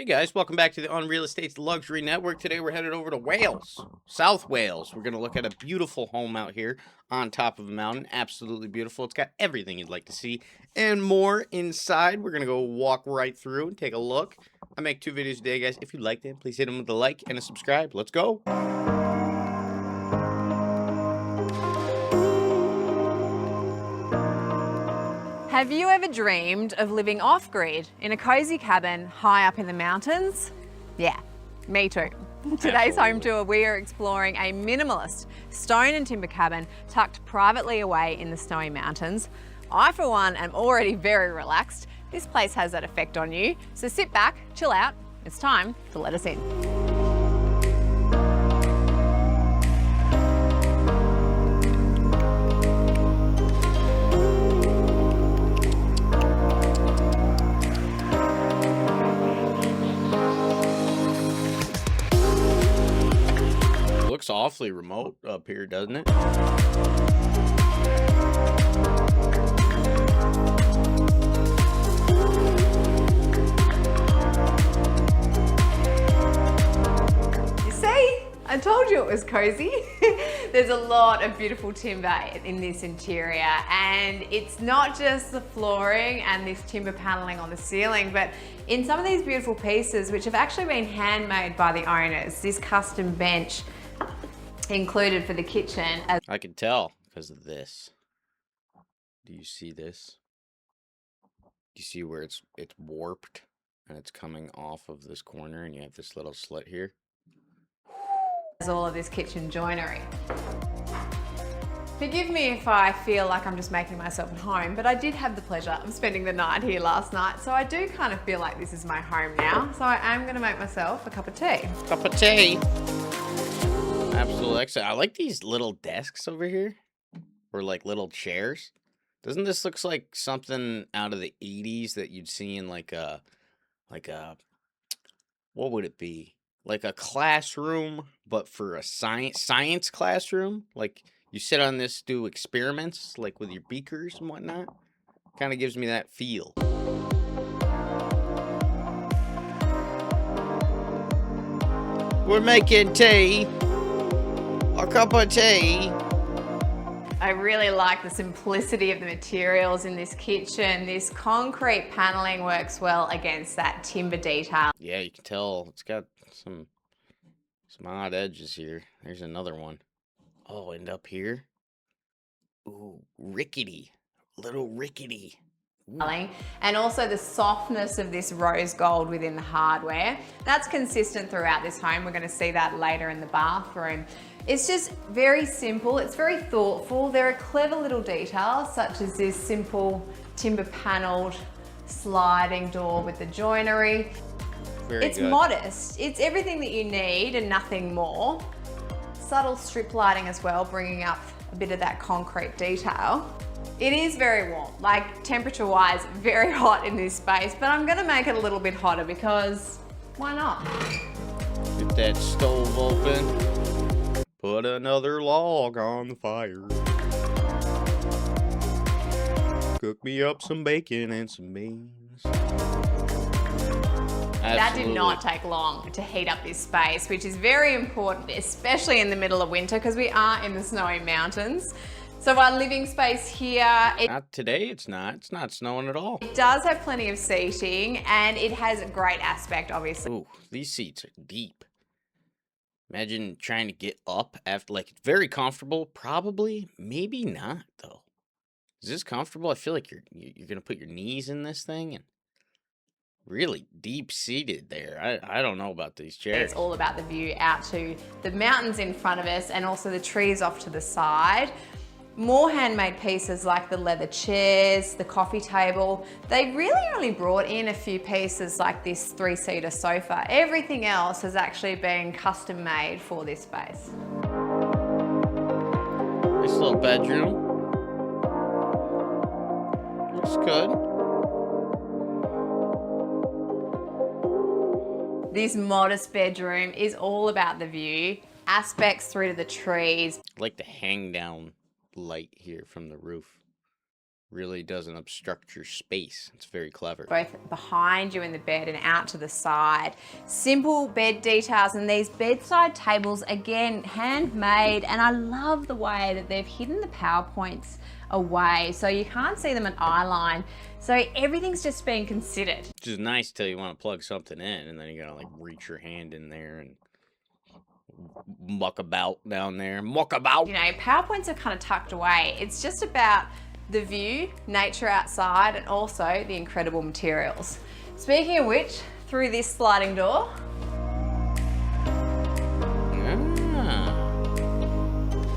Hey guys, welcome back to the On Real Estate's Luxury Network. Today we're headed over to Wales, South Wales. We're going to look at a beautiful home out here on top of a mountain. Absolutely beautiful. It's got everything you'd like to see and more inside. We're going to go walk right through and take a look. I make 2 videos a day, guys. If you like them, please hit them with a like and a subscribe. Let's go. Have you ever dreamed of living off-grid in a cozy cabin high up in the mountains? Yeah, me too. Today's home tour, we are exploring a minimalist stone and timber cabin tucked privately away in the snowy mountains. I, for one, am already very relaxed. This place has that effect on you. So sit back, chill out. It's time to let us in. Looks awfully remote up here, doesn't it? You see, I told you it was cozy. There's a lot of beautiful timber in this interior, and it's not just the flooring and this timber paneling on the ceiling, but in some of these beautiful pieces, which have actually been handmade by the owners. This custom bench included for the kitchen. I can tell because of this. Do you see this? Do you see where it's warped and it's coming off of this corner, and you have this little slit here? There's all of this kitchen joinery. Forgive me if I feel like I'm just making myself at home, but I did have the pleasure of spending the night here last night, so I do kind of feel like this is my home now. So I am going to make myself a cup of tea. Cup of tea. Absolutely excellent. I like these little desks over here, or like little chairs. Doesn't this look like something out of the 80s that you'd see in like a, what would it be? Like a classroom, but for a science classroom? Like you sit on this, do experiments, like with your beakers and whatnot. Kind of gives me that feel. We're making tea. A cup of tea. I really like the simplicity of the materials in this kitchen. This concrete paneling works well against that timber detail. Yeah, you can tell it's got some odd edges here. There's another one. Oh, and up here. Ooh, rickety. Little rickety. Ooh. And also the softness of this rose gold within the hardware. That's consistent throughout this home. We're going to see that later in the bathroom. It's just very simple. It's very thoughtful. There are clever little details such as this simple timber paneled sliding door with the joinery. It's modest. It's everything that you need and nothing more. Subtle strip lighting as well, bringing up a bit of that concrete detail. It is very warm, like temperature-wise, very hot in this space, but I'm gonna make it a little bit hotter because why not? Get that stove open. Put another log on the fire. Cook me up some bacon and some beans. That did not take long to heat up this space, which is very important, especially in the middle of winter because we are in the snowy mountains. So our living space here... Not today, it's not. It's not snowing at all. It does have plenty of seating and it has a great aspect, obviously. Ooh, these seats are deep. Imagine trying to get up after, like, it's very comfortable. Probably, maybe not, though. Is this comfortable? I feel like you're going to put your knees in this thing and really deep-seated there. I don't know about these chairs. It's all about the view out to the mountains in front of us and also the trees off to the side. More handmade pieces like the leather chairs, the coffee table. They really only brought in a few pieces like this 3-seater sofa. Everything else has actually been custom made for this space. Nice little bedroom. Looks good. This modest bedroom is all about the view, aspects through to the trees. I like the hang down light here from the roof. Really doesn't obstruct your space. It's very clever. Both behind you in the bed and out to the side. Simple bed details, and these bedside tables, again, handmade, and I love the way that they've hidden the PowerPoints away so you can't see them at eye line. So everything's just been considered. Which is nice till you want to plug something in, and then you gotta like reach your hand in there and muck about down there. Muck about. You know, PowerPoints are kind of tucked away. It's just about the view, nature outside, and also the incredible materials. Speaking of which, through this sliding door.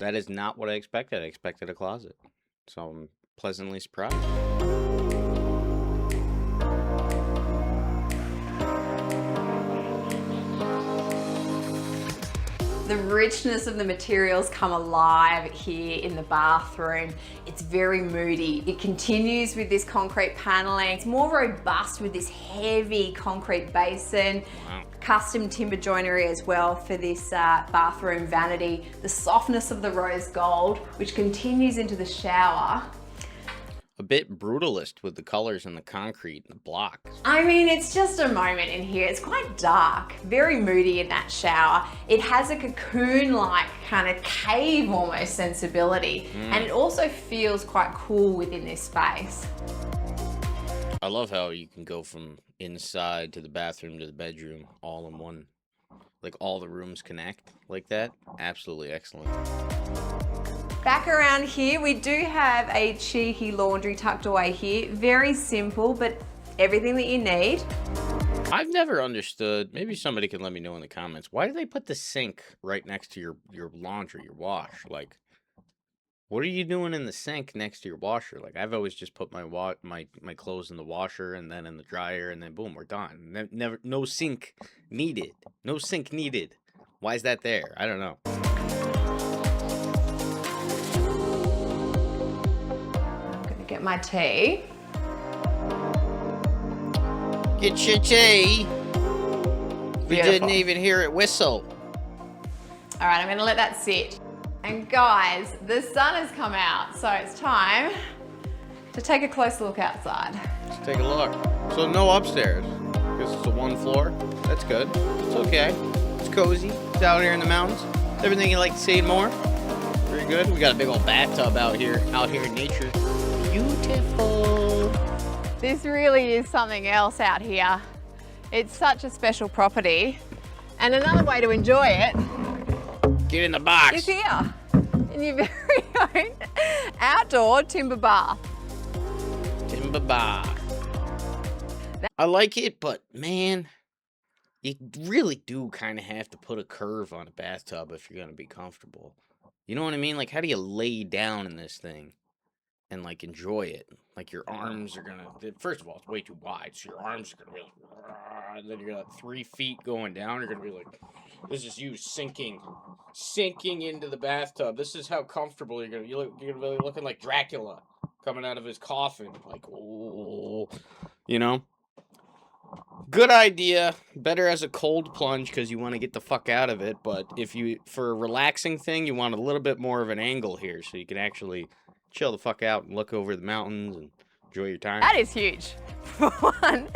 That is not what I expected. I expected a closet. So I'm pleasantly surprised. The richness of the materials come alive here in the bathroom. It's very moody. It continues with this concrete paneling. It's more robust with this heavy concrete basin. Wow. Custom timber joinery as well for this bathroom vanity. The softness of the rose gold, which continues into the shower. A bit brutalist with the colors and the concrete and the blocks. I mean, it's just a moment in here. It's quite dark, very moody in that shower. It has a cocoon-like kind of cave almost sensibility. And it also feels quite cool within this space. I love how you can go from inside to the bathroom to the bedroom all in one. Like all the rooms connect like that. Absolutely excellent. Back around here, we do have a cheeky laundry tucked away here. Very simple, but everything that you need. I've never understood, maybe somebody can let me know in the comments, why do they put the sink right next to your laundry, your wash? Like, what are you doing in the sink next to your washer? Like, I've always just put my clothes in the washer and then in the dryer and then boom, we're done. Never, no sink needed. No sink needed. Why is that there? I don't know. Get my tea. Get your tea. We Beautiful. didn't even hear it whistle. All right, I'm gonna let that sit. And guys, the sun has come out, so it's time to take a close look outside. Let's take a look. So no upstairs, because it's a one floor. That's good. It's okay. It's cozy. It's out here in the mountains. It's everything you like to see and more. Very good. We got a big old bathtub out here in nature. Beautiful. This really is something else out here. It's such a special property. And another way to enjoy it Get in the box. is here in your very own outdoor timber bath. Timber bath. I like it, but man, you really do kind of have to put a curve on a bathtub if you're going to be comfortable. You know what I mean? Like, how do you lay down in this thing and like enjoy it? Like your arms are gonna, first of all, it's way too wide, so your arms are gonna be like, and then you're like 3 feet going down, you're gonna be like, this is you sinking into the bathtub. This is how comfortable you're gonna be looking like Dracula coming out of his coffin, like, oh, you know. Good idea. Better as a cold plunge because you want to get the fuck out of it. But if you, for a relaxing thing, you want a little bit more of an angle here so you can actually chill the fuck out and look over the mountains and enjoy your time. That is huge, for one.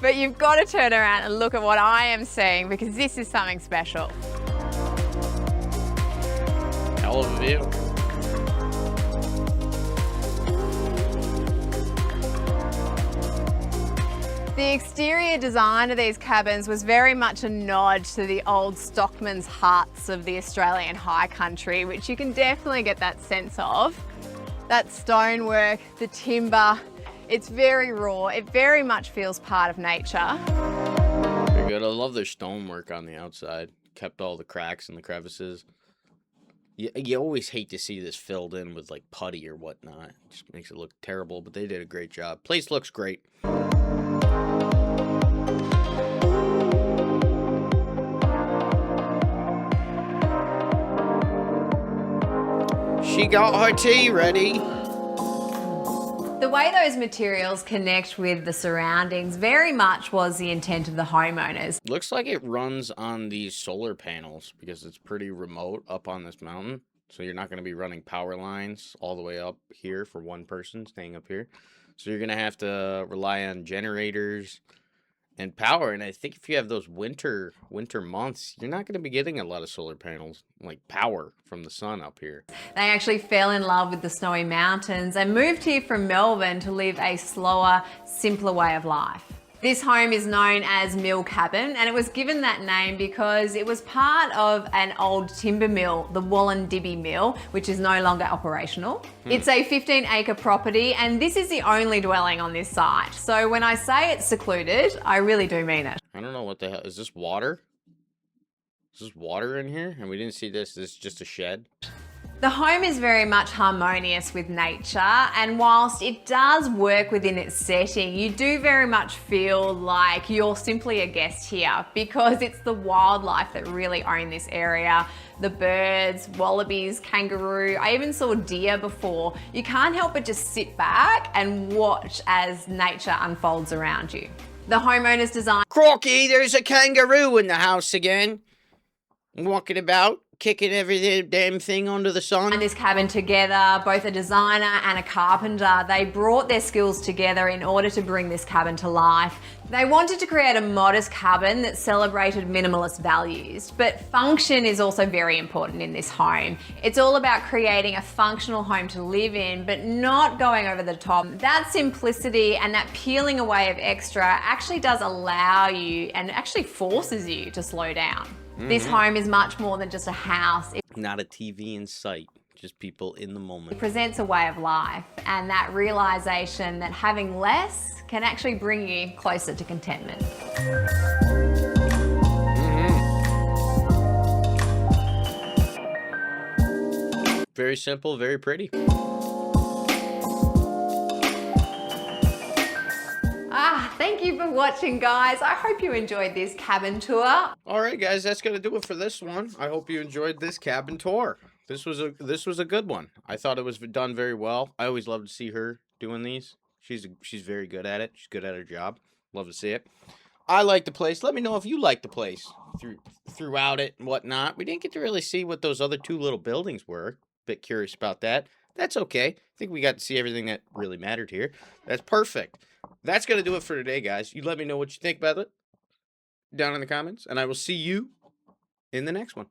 But you've got to turn around and look at what I am seeing because this is something special. Hell of a view. The exterior design of these cabins was very much a nod to the old stockman's huts of the Australian high country, which you can definitely get that sense of. That stonework, the timber, it's very raw. It very much feels part of nature. Very good. I love their stonework on the outside. Kept all the cracks and the crevices. You always hate to see this filled in with like putty or whatnot. It just makes it look terrible, but they did a great job. Place looks great. She got her tea ready. The way those materials connect with the surroundings very much was the intent of the homeowners. Looks like it runs on these solar panels because it's pretty remote up on this mountain. So you're not going to be running power lines all the way up here for one person staying up here. So you're going to have to rely on generators and power. And I think if you have those winter months, you're not going to be getting a lot of solar panels, like power from the sun up here. They actually fell in love with the snowy mountains and moved here from Melbourne to live a slower, simpler way of life. This home is known as Mill Cabin, and it was given that name because it was part of an old timber mill, the Wallandibby Mill, which is no longer operational. It's a 15-acre property, and this is the only dwelling on this site. So when I say it's secluded, I really do mean it. I don't know what the hell. Is this water? Is this water in here? And we didn't see this. This is just a shed. The home is very much harmonious with nature, and whilst it does work within its setting, you do very much feel like you're simply a guest here because it's the wildlife that really own this area. The birds, wallabies, kangaroo, I even saw deer before. You can't help but just sit back and watch as nature unfolds around you. The homeowner's design... Crocky, there's a kangaroo in the house again. Walking about, kicking every damn thing onto the sun. And this cabin together, both a designer and a carpenter, they brought their skills together in order to bring this cabin to life. They wanted to create a modest cabin that celebrated minimalist values, but function is also very important in this home. It's all about creating a functional home to live in, but not going over the top. That simplicity and that peeling away of extra actually does allow you and actually forces you to slow down. This home is much more than just a house. Not a TV in sight, just people in the It moment. presents a way of life, and that realization that having less can actually bring you closer to contentment. Very simple, very pretty. Thank you for watching, guys. I hope you enjoyed this cabin tour. All right, guys, that's gonna do it for this one. I hope you enjoyed this cabin tour. This was a good one. I thought it was done very well. I always love to see her doing these. She's very good at it. She's good at her job. Love to see it. I like the place. Let me know if you like the place throughout it and whatnot. We didn't get to really see what those other two little buildings were. Bit curious about that. That's okay. I think we got to see everything that really mattered here. That's perfect. That's going to do it for today, guys. You let me know what you think about it down in the comments, and I will see you in the next one.